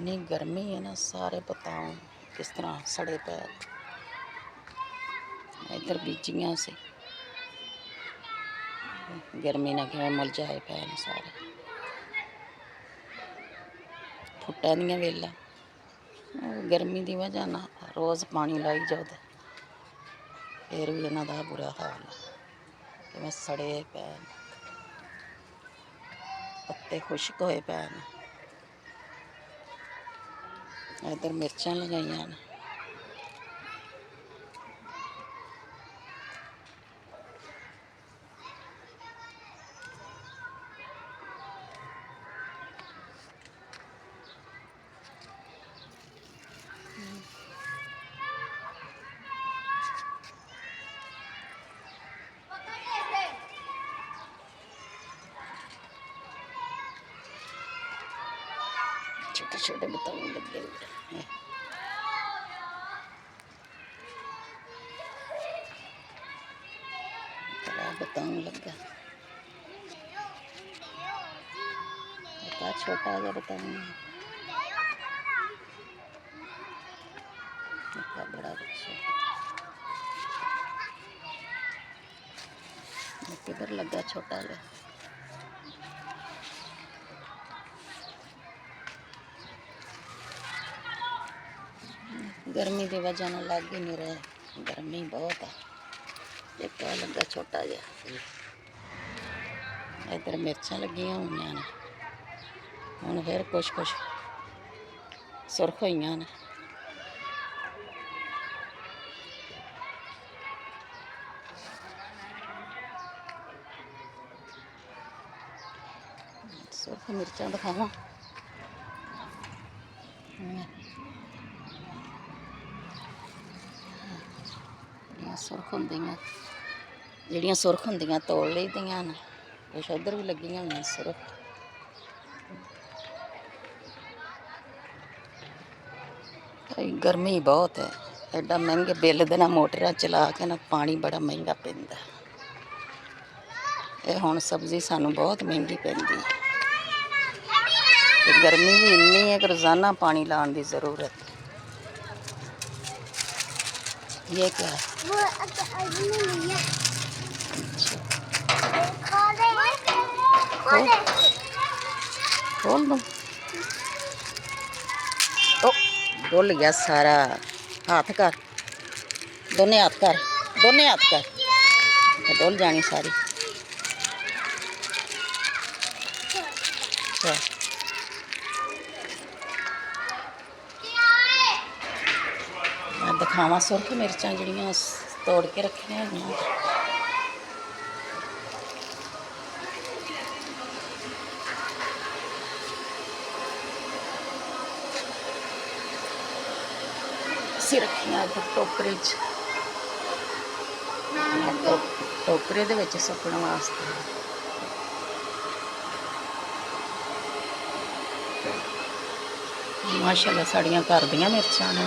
इन्नी गर्मी है ना, सारे बताओ किस तरह सड़े पे। इधर बीजियां से गर्मी ना किवें मुरझाए पे ने सारे। फुट्टां दियां वेलां गर्मी की वजह ना रोज़ पानी लाई जाओ तो फिर भी इन्हां दा बुरा हाल है, किवें सड़े पे पत्ते खुश्क होए पे ने। इधर मिर्चां लगाइयां ने। छोटे छोटे बताऊं लगे हुए बड़ा बताऊं लगा। छोटा जा बताऊं बड़ा बच्चा किधर लगा छोटा जा। गर्मी की वजह ना लग ही नहीं रहा, गर्मी बहुत है। एक लगा छोटा जा। इधर मिर्चां लगियां हुई ने, हुण फिर कुछ सुरख हुई ने। सुरख मिर्चां दिखावां सुरख होंदियां, जिहड़ियां सुरख होंदियां तोड़ लई दियां ने। कुछ उधर भी लगियां हुई सुरख। गर्मी बहुत है, एडा महंगे बिल दे ना मोटर चला के ना पानी बड़ा महंगा पैंदा। ये हुण सब्जी सानू बहुत महंगी पैंदी है। गर्मी भी इन्नी है कि रोज़ाना पानी लाने की ज़रूरत है। ये क्या है? खोल दो। डुल गया सारा। हाथ कर, दोने हाथ कर, दोने हाथ कर, डुल जानी सारी। मैं दिखावा सुरख मिर्चां जिहड़ियां तोड़ के रखियां हुई। रखियां टोकरे टोकरे दे विच सुकण वास्ते। माशाअल्लाह साड़ियां घर दियां मिर्चां ने।